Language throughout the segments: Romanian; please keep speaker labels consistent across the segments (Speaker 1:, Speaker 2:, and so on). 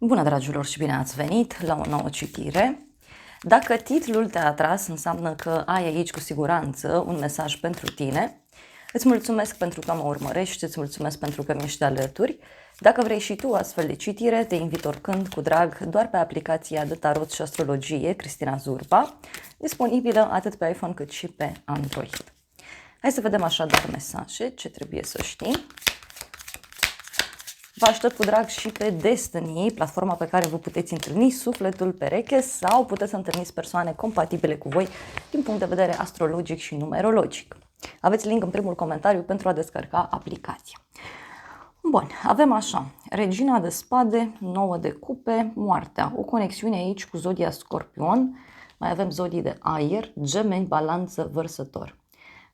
Speaker 1: Bună, dragilor, și bine ați venit la o nouă citire. Dacă titlul te-a atras, înseamnă că ai aici cu siguranță un mesaj pentru tine. Îți mulțumesc pentru că mă urmărești, îți mulțumesc pentru că mi-ești alături. Dacă vrei și tu astfel de citire, te invit oricând cu drag doar pe aplicația de tarot și astrologie Cristina Zurba, disponibilă atât pe iPhone cât și pe Android. Hai să vedem așadar mesaje, ce trebuie să știi. Vă aștept cu drag și pe Destiny, platforma pe care vă puteți întâlni sufletul pereche sau puteți să întâlniți persoane compatibile cu voi din punct de vedere astrologic și numerologic. Aveți link în primul comentariu pentru a descărca aplicația. Bun, avem așa, Regina de spade, 9 de cupe, moartea, o conexiune aici cu zodia Scorpion, mai avem zodii de aer, Gemeni, Balanță, Vărsător.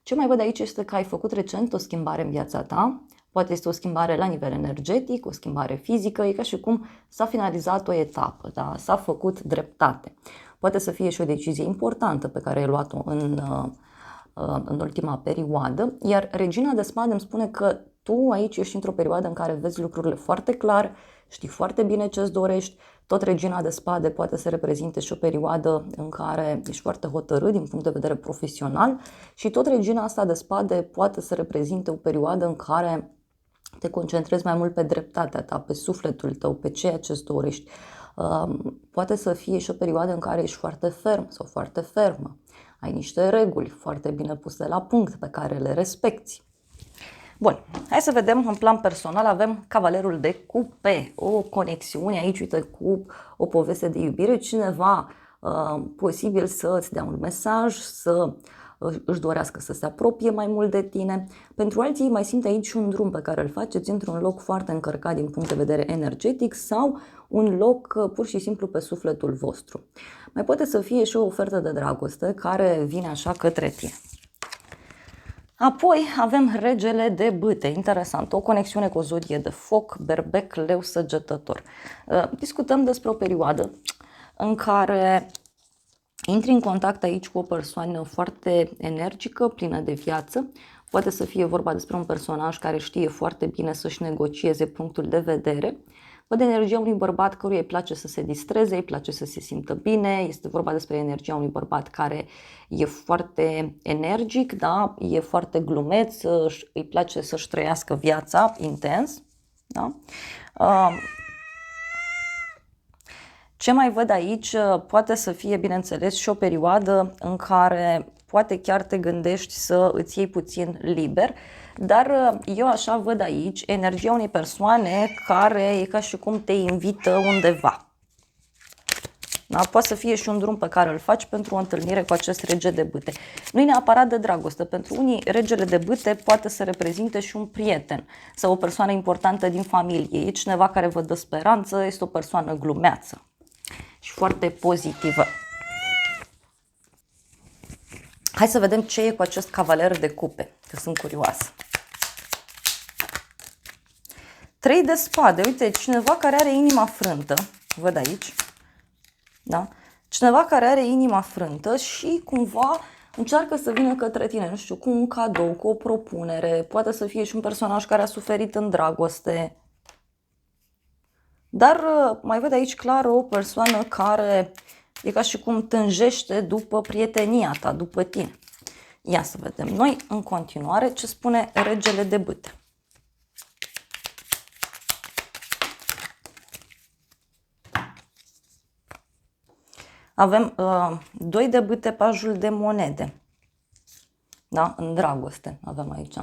Speaker 1: Ce mai văd aici este că ai făcut recent o schimbare în viața ta. Poate este o schimbare la nivel energetic, o schimbare fizică, e ca și cum s-a finalizat o etapă, da? S-a făcut dreptate. Poate să fie și o decizie importantă pe care ai luat-o în ultima perioadă, iar Regina de spade îmi spune că tu aici ești într-o perioadă în care vezi lucrurile foarte clar, știi foarte bine ce îți dorești. Tot Regina de spade poate să reprezinte și o perioadă în care ești foarte hotărât din punct de vedere profesional și tot Regina asta de spade poate să reprezinte o perioadă în care te concentrezi mai mult pe dreptatea ta, pe sufletul tău, pe ceea ce îți dorești. Poate să fie și o perioadă în care ești foarte ferm sau foarte fermă. Ai niște reguli foarte bine puse la punct pe care le respecti. Bun, hai să vedem în plan personal. Avem Cavalerul de cupe, o conexiune aici, uite, cu o poveste de iubire. Cineva posibil să îți dea un mesaj, să își dorească să se apropie mai mult de tine. Pentru alții mai simte aici un drum pe care îl faceți într-un loc foarte încărcat din punct de vedere energetic sau un loc pur și simplu pe sufletul vostru. Mai poate să fie și o ofertă de dragoste care vine așa către tine. Apoi avem Regele de bâte, interesant, o conexiune cu o zodie de foc, berbec, leu, săgetător. Discutăm despre o perioadă în care intri în contact aici cu o persoană foarte energică, plină de viață. Poate să fie vorba despre un personaj care știe foarte bine să-și negocieze punctul de vedere. Văd energia unui bărbat căruia îi place să se distreze, îi place să se simtă bine. Este vorba despre energia unui bărbat care e foarte energic, da? E foarte glumeț, îi place să-și trăiască viața intens. Da? Ce mai văd aici poate să fie, bineînțeles, și o perioadă în care poate chiar te gândești să îți iei puțin liber, dar eu așa văd aici energia unei persoane care e ca și cum te invită undeva. Da? Poate să fie și un drum pe care îl faci pentru o întâlnire cu acest rege de bâte. Nu e neapărat de dragoste. Pentru unii, regele de bâte poate să reprezinte și un prieten sau o persoană importantă din familie. E cineva care vă dă speranță, este o persoană glumeață și foarte pozitivă. Hai să vedem ce e cu acest cavaler de cupe, că sunt curioasă. 3 de spade, uite, cineva care are inima frântă, văd aici, da? Cineva care are inima frântă și cumva încearcă să vină către tine, nu știu, cu un cadou, cu o propunere, poate să fie și un personaj care a suferit în dragoste. Dar mai văd aici clar o persoană care e ca și cum tânjește după prietenia ta, după tine. Ia să vedem noi în continuare ce spune regele de bâte. Avem 2 de bâte, pajul de monede. Da? În dragoste avem aici.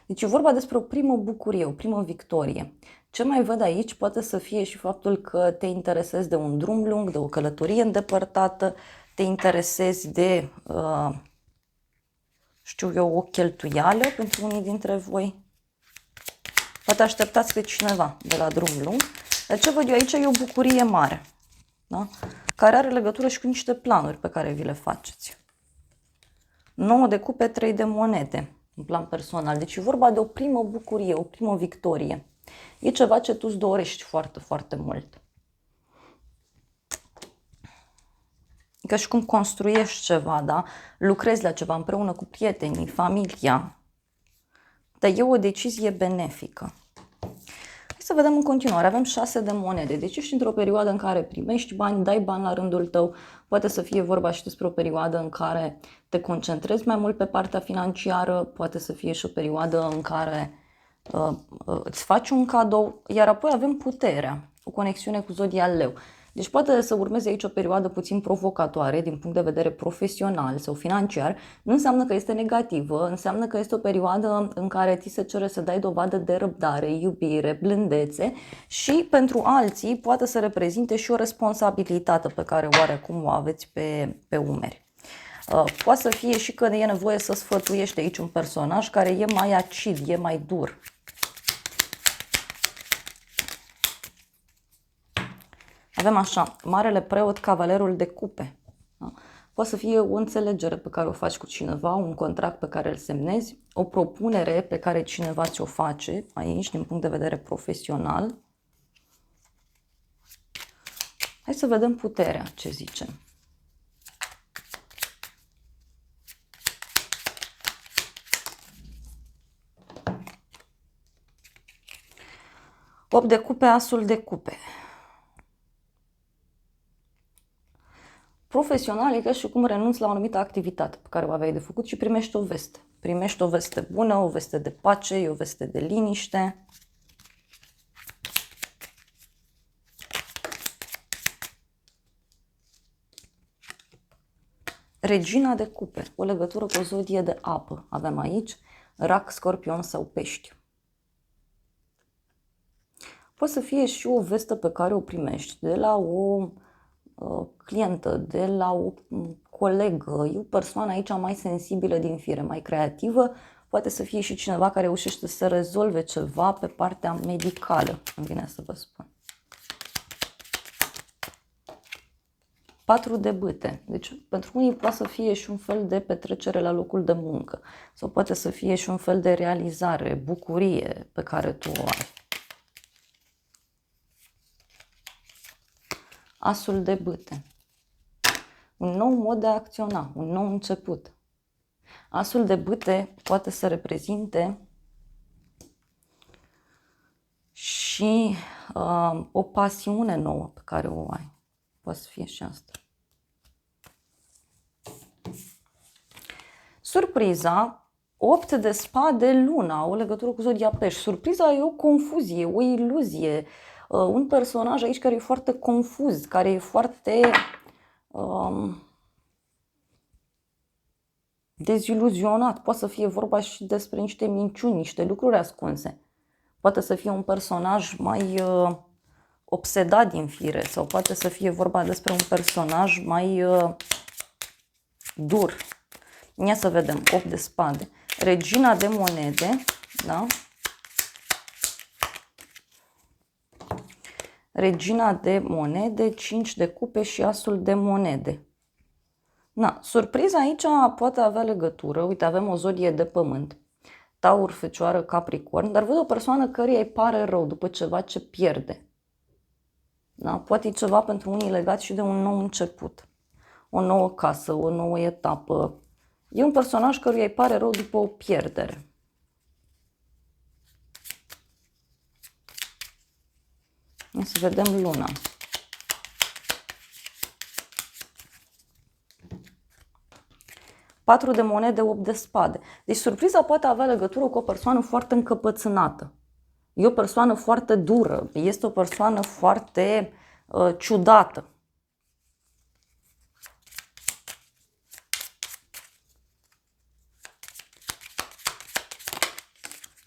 Speaker 1: Deci e vorba despre o primă bucurie, o primă victorie. Ce mai văd aici poate să fie și faptul că te interesezi de un drum lung, de o călătorie îndepărtată, te interesezi de, știu eu, o cheltuială pentru unii dintre voi. Poate așteptați pe cineva de la drum lung. Dar ce văd eu aici e o bucurie mare, da? Care are legătură și cu niște planuri pe care vi le faceți. 9 de cupe, 3 de monede în plan personal. Deci e vorba de o primă bucurie, o primă victorie. E ceva ce tu îți dorești foarte, foarte mult. E ca și cum construiești ceva, da? Lucrezi la ceva împreună cu prietenii, familia. Dar e o decizie benefică. Să vedem în continuare. Avem 6 de monede. Deci ești într-o perioadă în care primești bani, dai bani la rândul tău. Poate să fie vorba și despre o perioadă în care te concentrezi mai mult pe partea financiară. Poate să fie și o perioadă în care îți faci un cadou. Iar apoi avem puterea, o conexiune cu zodia Leu. Deci poate să urmeze aici o perioadă puțin provocatoare din punct de vedere profesional sau financiar. Nu înseamnă că este negativă, înseamnă că este o perioadă în care ți se cere să dai dovadă de răbdare, iubire, blândețe și pentru alții poate să reprezinte și o responsabilitate pe care oarecum o aveți pe umeri. Poate să fie și că e nevoie să sfătuiești aici un personaj care e mai acid, e mai dur. Avem așa, Marele Preot, Cavalerul de Cupe. Da? Poate să fie o înțelegere pe care o faci cu cineva, un contract pe care îl semnezi, o propunere pe care cineva ți-o face aici, din punct de vedere profesional. Hai să vedem puterea, ce zice. Opt de cupe, asul de cupe. Profesional e ca și cum renunți la o anumită activitate pe care o aveai de făcut și primești o veste. Primești o veste bună, o veste de pace, o veste de liniște. Regina de cupe, o legătură cu o zodie de apă. Avem aici Rac, Scorpion sau Pești. Poate să fie și o veste pe care o primești de la o clientă, de la o colegă, e o persoană aici mai sensibilă din fire, mai creativă, poate să fie și cineva care reușește să rezolve ceva pe partea medicală, îmi vine să vă spun. 4 de bâte, deci pentru unii poate să fie și un fel de petrecere la locul de muncă sau poate să fie și un fel de realizare, bucurie pe care tu o ai. Asul de bâte. Un nou mod de a acționa, un nou început. Asul de bâte poate să reprezinte și o pasiune nouă pe care o ai. Poate să fie și asta. Surpriza, 8 de spade, luna, o legătură cu zodia Pești. Surpriza e o confuzie, o iluzie. Un personaj aici care e foarte confuz, care e foarte deziluzionat. Poate să fie vorba și despre niște minciuni, niște lucruri ascunse. Poate să fie un personaj mai obsedat din fire sau poate să fie vorba despre un personaj mai dur. Ia să vedem, 8 de spade. Regina de monede, da? Regina de monede, 5 de cupe și asul de monede. Na, surpriza aici poate avea legătură. Uite, avem o zodie de pământ. Taur, Fecioară, Capricorn, dar văd o persoană căreia îi pare rău după ceva ce pierde. Da? Poate e ceva pentru unii legat și de un nou început. O nouă casă, o nouă etapă. E un personaj căruia îi pare rău după o pierdere. Să vedem luna. Patru de monede, 8 de spade. Deci surpriza poate avea legătură cu o persoană foarte încăpățânată. E o persoană foarte dură, este o persoană foarte ciudată.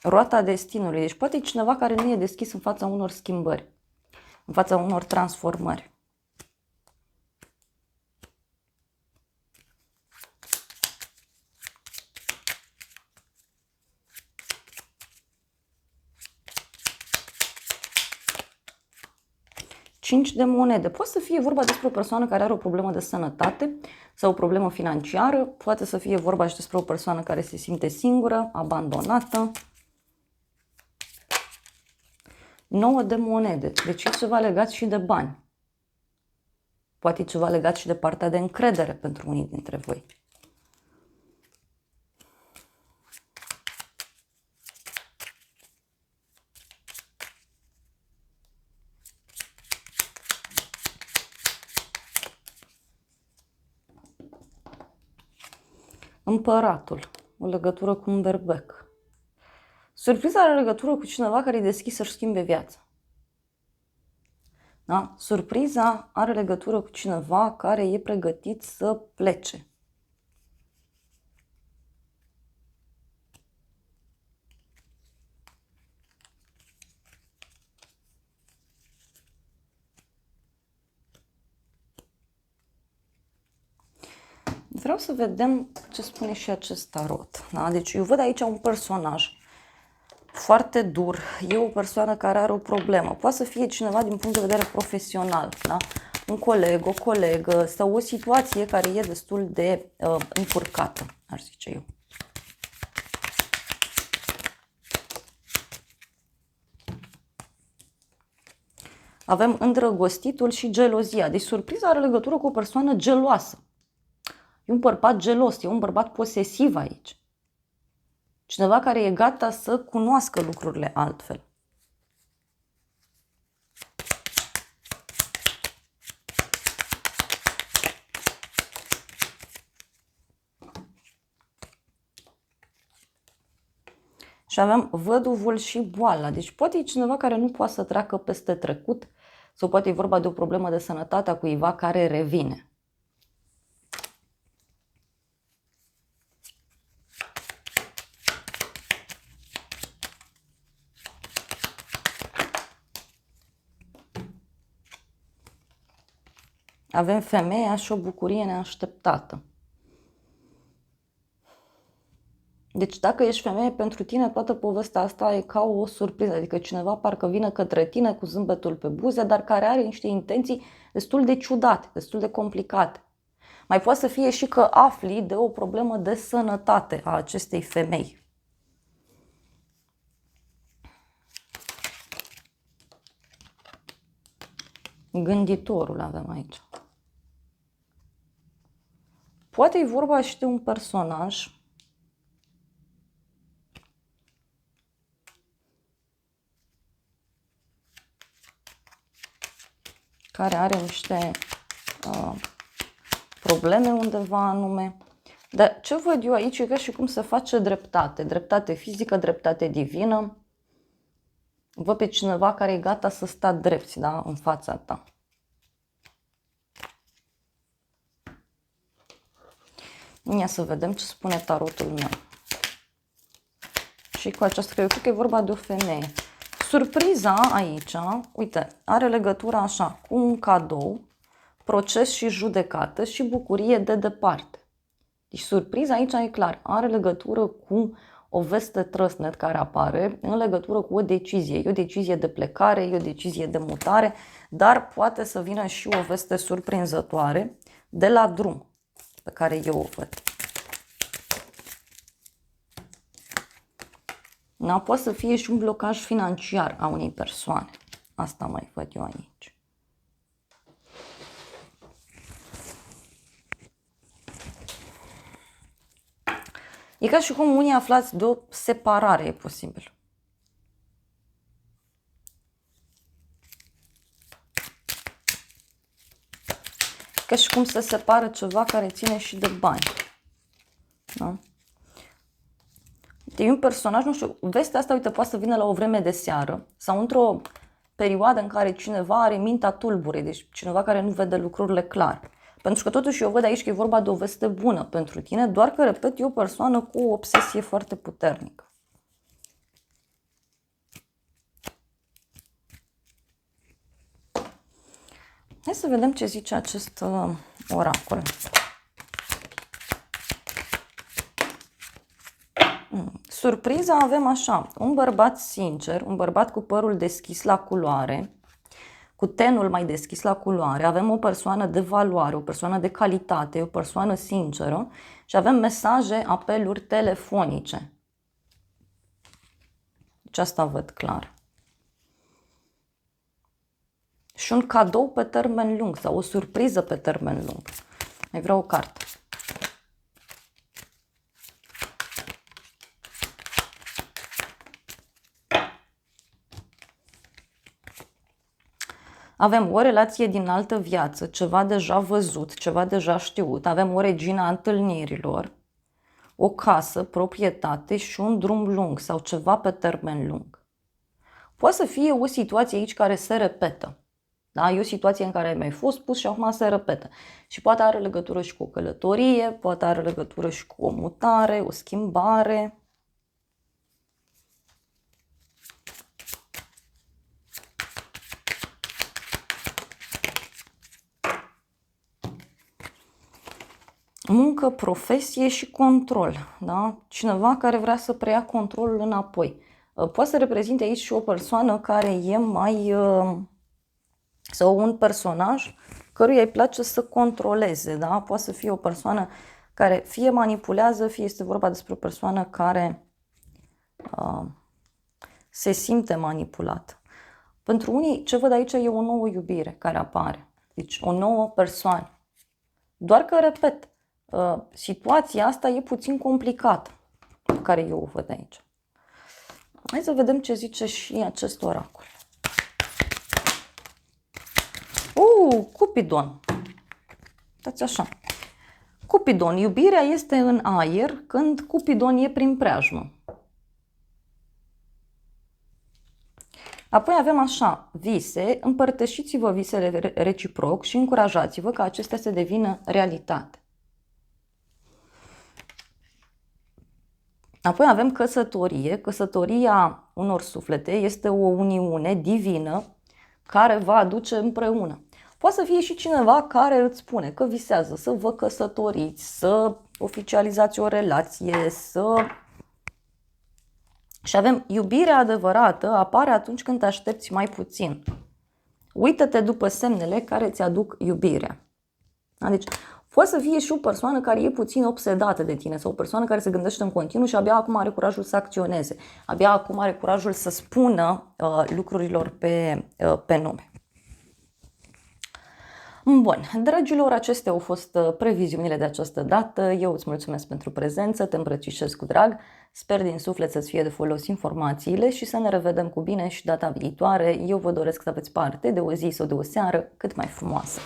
Speaker 1: Roata destinului. Deci poate e cineva care nu e deschis în fața unor schimbări, în fața unor transformări. Cinci de monede. Poate să fie vorba despre o persoană care are o problemă de sănătate sau o problemă financiară. Poate să fie vorba și despre o persoană care se simte singură, abandonată. 9 de monede. Deci e ceva legat și de bani. Poate e ceva legat și de partea de încredere pentru unii dintre voi. Împăratul, o legătură cu un berbec. Surpriza are legătură cu cineva care e deschis să-și schimbe viața. Da? Surpriza are legătură cu cineva care e pregătit să plece. Vreau să vedem ce spune și acest tarot. Da? Deci eu văd aici un personaj foarte dur. E o persoană care are o problemă. Poate să fie cineva din punct de vedere profesional. Da? Un coleg, o colegă sau o situație care e destul de încurcată, aș zice eu. Avem îndrăgostitul și gelozia. Deci surpriza are legătură cu o persoană geloasă. E un bărbat gelos, e un bărbat posesiv aici. Cineva care e gata să cunoască lucrurile altfel. Și avem văduvul și boala. Deci poate e cineva care nu poate să treacă peste trecut sau poate e vorba de o problemă de sănătate a cuiva care revine. Avem femeia și o bucurie neașteptată. Deci dacă ești femeie, pentru tine toată povestea asta e ca o surpriză, adică cineva parcă vine către tine cu zâmbetul pe buze, dar care are niște intenții destul de ciudate, destul de complicate. Mai poate să fie și că afli de o problemă de sănătate a acestei femei. Gânditorul avem aici. Poate e vorba și de un personaj care are niște probleme undeva anume. Dar ce văd eu aici e ca și cum se face dreptate. Dreptate fizică, dreptate divină. Văd pe cineva care e gata să stea drept, da, în fața ta. Ia să vedem ce spune tarotul meu. Și cu aceasta, eu cred că e vorba de o femeie. Surpriza aici, uite, are legătură așa cu un cadou, proces și judecată și bucurie de departe. Deci surpriza aici e clar, are legătură cu o veste trăsnet care apare în legătură cu o decizie. E o decizie de plecare, e o decizie de mutare, dar poate să vină și o veste surprinzătoare de la drum pe care eu o văd. Da, poate să fie și un blocaj financiar a unei persoane. Asta mai văd eu aici. E ca și cum unii aflați de o separare, e posibil. Ca și cum se separă ceva care ține și de bani. Da? E un personaj, nu știu, vestea asta, uite, poate să vină la o vreme de seară sau într-o perioadă în care cineva are mintea tulbure, deci cineva care nu vede lucrurile clar. Pentru că totuși eu văd aici că e vorba de o veste bună pentru tine, doar că, repet, e o persoană cu o obsesie foarte puternică. Hai să vedem ce zice acest oracol. Surpriza avem așa, un bărbat sincer, un bărbat cu părul deschis la culoare, cu tenul mai deschis la culoare, avem o persoană de valoare, o persoană de calitate, o persoană sinceră și avem mesaje, apeluri telefonice. Deci asta văd clar. Și un cadou pe termen lung sau o surpriză pe termen lung. Mai vreau o carte. Avem o relație din altă viață, ceva deja văzut, ceva deja știut. Avem o regină a întâlnirilor. o casă, proprietate și un drum lung sau ceva pe termen lung. Poate să fie o situație aici care se repetă. Da? E o situație în care ai mai fost pus și acum se repetă. Și poate are legătură și cu o călătorie, poate are legătură și cu o mutare, o schimbare. Muncă, profesie și control. Da? Cineva care vrea să preia controlul înapoi. Poate să reprezinte aici și o persoană care e mai... sau un personaj căruia îi place să controleze. Da? Poate să fie o persoană care fie manipulează, fie este vorba despre o persoană care se simte manipulată. Pentru unii, ce văd aici e o nouă iubire care apare. Deci o nouă persoană. Doar că, repet, situația asta e puțin complicată, pe care eu o văd aici. Hai să vedem ce zice și acest oracol. Cupidon. Uitați așa. Cupidon. Iubirea este în aer când Cupidon e prin preajmă. Apoi avem așa, vise, împărtășiți-vă visele reciproc și încurajați-vă ca acestea să devină realitate. Apoi avem căsătorie. Căsătoria unor suflete este o uniune divină care va aduce împreună. Poate să fie și cineva care îți spune că visează să vă căsătoriți, să oficializați o relație, să... Și avem iubirea adevărată apare atunci când te aștepți mai puțin. Uită-te după semnele care îți aduc iubirea. Deci, poate să fie și o persoană care e puțin obsedată de tine sau o persoană care se gândește în continuu și abia acum are curajul să acționeze. Abia acum are curajul să spună lucrurilor pe nume. Bun, dragilor, acestea au fost previziunile de această dată. Eu îți mulțumesc pentru prezență, te îmbrățișez cu drag. Sper din suflet să-ți fie de folos informațiile și să ne revedem cu bine și data viitoare. Eu vă doresc să aveți parte de o zi sau de o seară cât mai frumoasă.